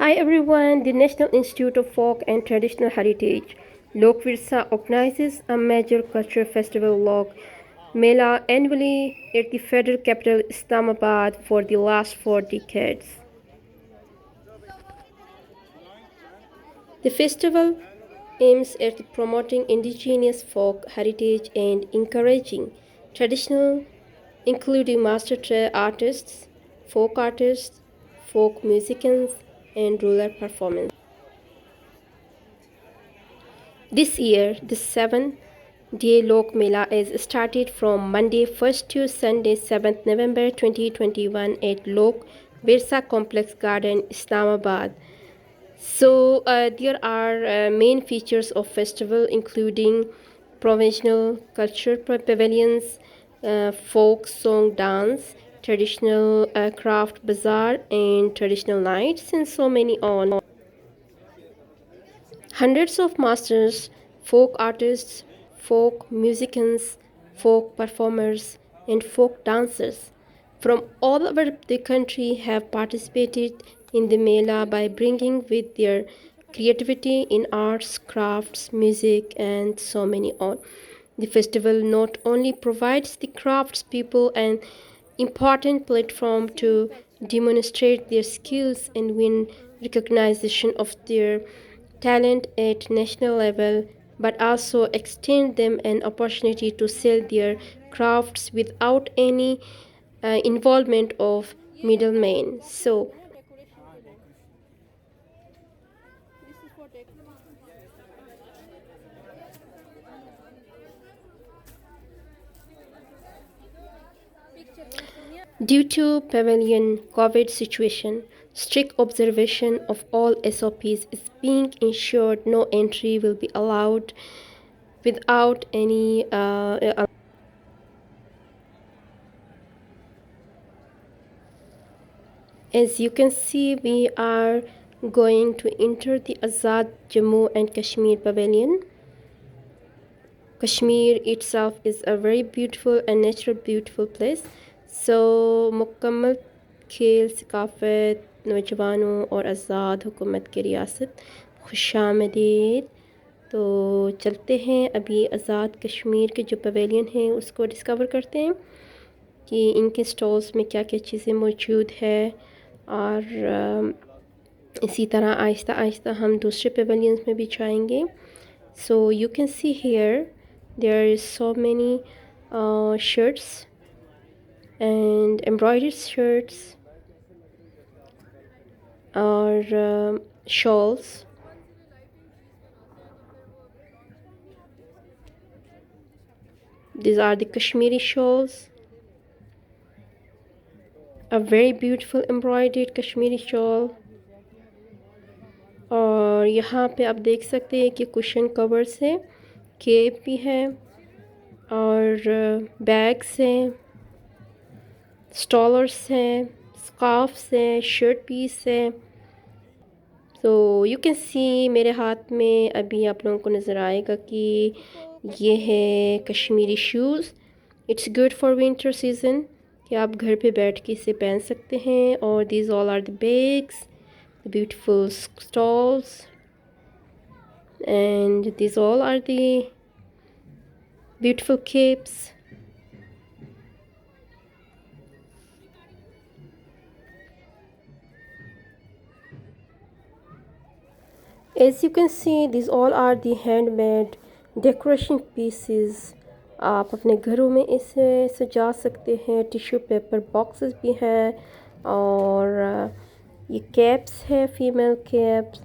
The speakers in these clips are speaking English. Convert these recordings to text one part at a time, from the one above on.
Hi everyone, the National Institute of Folk and Traditional Heritage, Lok Virsa organizes a major cultural festival Lok Mela annually at the federal capital Islamabad for the last 4 decades. The festival aims at promoting indigenous folk heritage and encouraging traditional, including master artists, folk musicians, and rural performers. This year, the 7-day Lok Mela is started from Monday 1st to Sunday 7th November 2021 at Lok Virsa Complex Garden, Islamabad. So there are main features of festival including provincial culture pavilions, folk song dance, traditional craft bazaar, and traditional nights, and so many on. Hundreds of masters, folk artists, folk musicians, folk performers, and folk dancers from all over the country have participated in the Mela by bringing with their creativity in arts, crafts, music, and so many on. The festival not only provides the craftspeople an important platform to demonstrate their skills and win recognition of their talent at national level, but also extend them an opportunity to sell their crafts without any involvement of middlemen. So due to pavilion COVID situation, strict observation of all SOPs is being ensured. No entry will be allowed without any as you can see, we are going to enter the Azad Jammu and Kashmir pavilion. Kashmir itself is a very beautiful and natural beautiful place. So मुकम्मल खेल सकाफत नौजवानों और आज़ाद हुकूमत की रियासत खुशामदीद। तो चलते हैं अभी आज़ाद कश्मीर के जो पवेलियन हैं उसको डिस्कवर करते हैं कि इनके स्टॉल्स में क्या क्या चीज़ें मौजूद है और इसी तरह आहिस्ता आहिस्ता हम दूसरे पवेलियंस में भी जाएंगे. So you can see here there is so many shirts and embroidered shirts or shawls. These are the Kashmiri shawls, a very beautiful embroidered Kashmiri shawl. और यहाँ पे आप देख सकते हैं कि कुशन कवर्स है, केप भी है और बैग्स हैं, स्टॉलर्स हैं, स्कार्फ्स हैं, शर्ट पीस है. तो यू कैन सी मेरे हाथ में अभी आप लोगों को नज़र आएगा कि ये है Kashmiri shoes. It's good for winter season कि आप घर पे बैठ के इसे पहन सकते हैं. और these all are the bags, beautiful stalls, and these all are the beautiful capes. As you can see, these all are the handmade decoration pieces. आप अपने घरों में इसे सजा सकते हैं. टिश्यू पेपर बॉक्सेस भी हैं और ये कैप्स है, फीमेल कैप्स,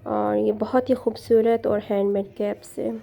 और ये बहुत ही खूबसूरत और हैंडमेड कैप्स है.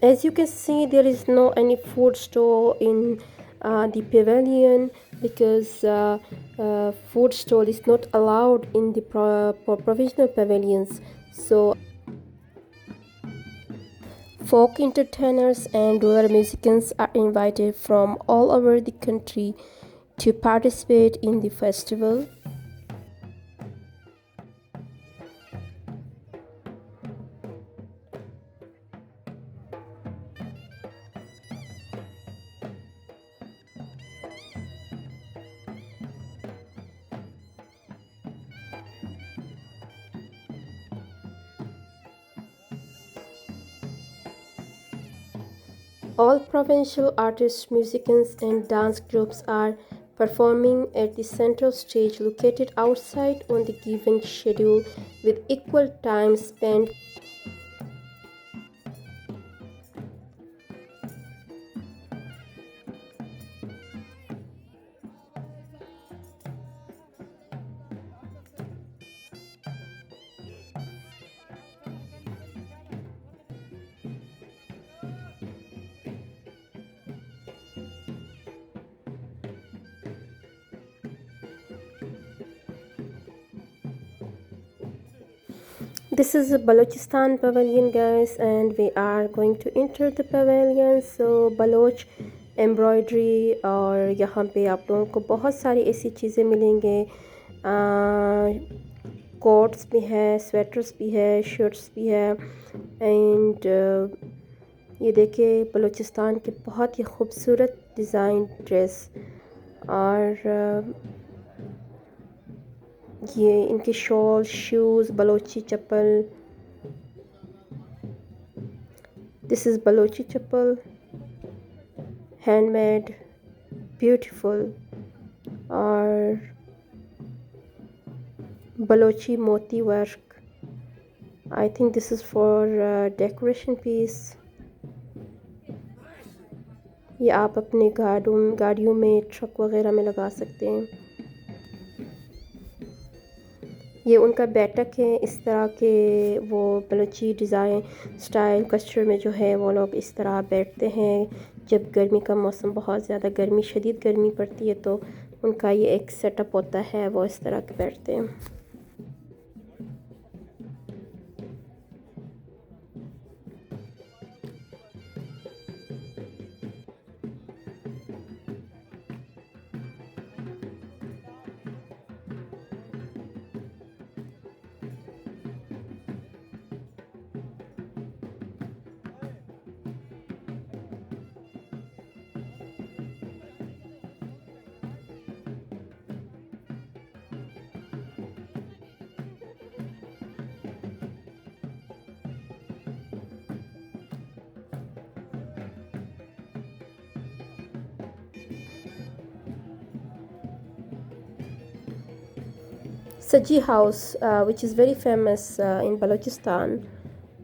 As you can see, there is no any food stall in the pavilion because food stall is not allowed in the provisional pavilions. So Folk entertainers and rural musicians are invited from all over the country to participate in the festival. All provincial artists, musicians, and dance groups are performing at the central stage located outside on the given schedule with equal time spent. This is a Balochistan pavilion, guys, and we are going to enter the pavilion. So Baloch embroidery और यहाँ पे आप लोगों को बहुत सारी ऐसी चीज़ें मिलेंगे, कोट्स भी है, स्वेटर्स भी है, शर्ट्स भी है। एंड ये देखिए बलूचिस्तान के बहुत ही खूबसूरत डिज़ाइन ड्रेस, और ये इनके shawl, shoes, Balochi chappal. This is Balochi chappal, handmade, beautiful, और बलोची मोती work. I think this is for decoration piece. ये आप अपने गाड़ियों में, ट्रक वगैरह में लगा सकते हैं। ये उनका बैठक है, इस तरह के वो बलोची डिज़ाइन स्टाइल कल्चर में जो है वो लोग इस तरह बैठते हैं। जब गर्मी का मौसम, बहुत ज़्यादा गर्मी, शदीद गर्मी पड़ती है, तो उनका ये एक सेटअप होता है, वो इस तरह के बैठते हैं। सजी house which is very famous in Balochistan.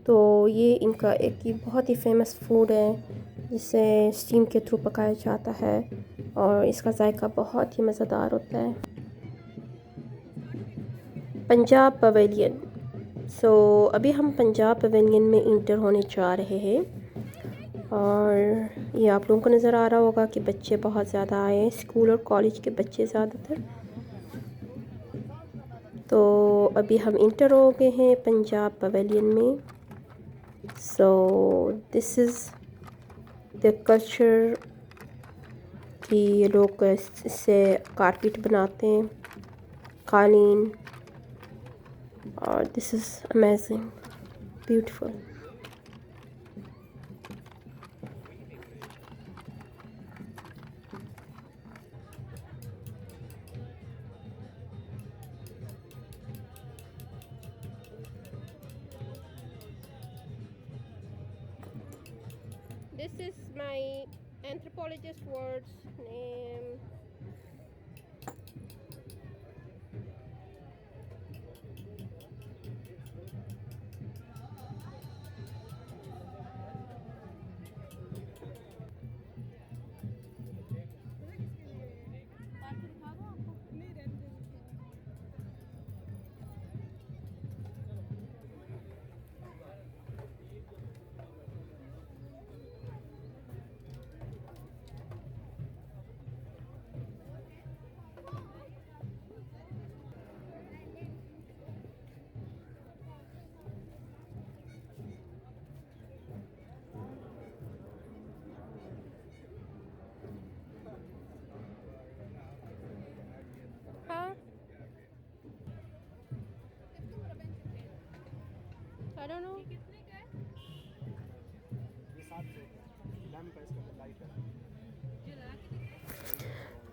तो ये इनका एक ही बहुत ही फेमस फूड है जिसे स्टीम के थ्रू पकाया जाता है, और इसका जायका बहुत ही मज़ेदार होता है। पंजाब पवेलियन। सो अभी हम पंजाब पवेलियन में इंटर होने जा रहे हैं, और ये आप लोगों को नज़र आ रहा होगा कि बच्चे बहुत ज़्यादा आए हैं, स्कूल और कॉलेज के बच्चे ज़्यादातर। तो अभी हम इंटर हो गए हैं पंजाब पवेलियन में। So this is the culture कि ये लोग इससे कारपेट बनाते हैं, कालीन, और this is amazing, beautiful. This is my anthropologist words name.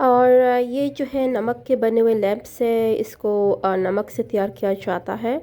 और ये जो है नमक के बने हुए लैंप्स है, इसको नमक से तैयार किया जाता है।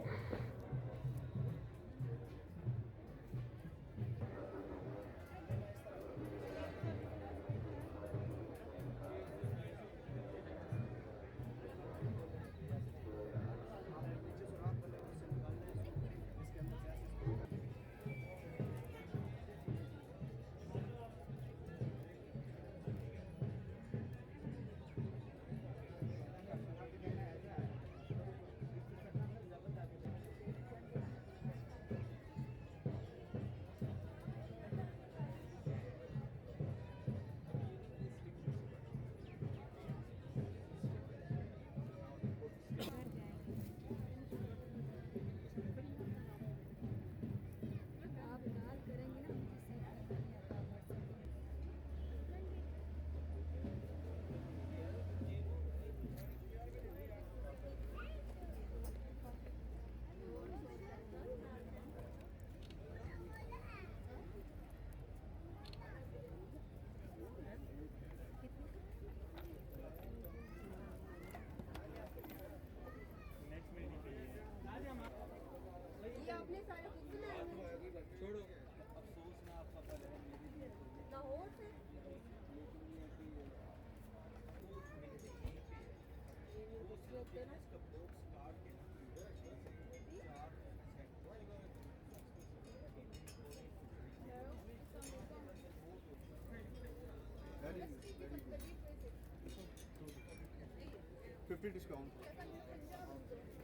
Very 50 discount.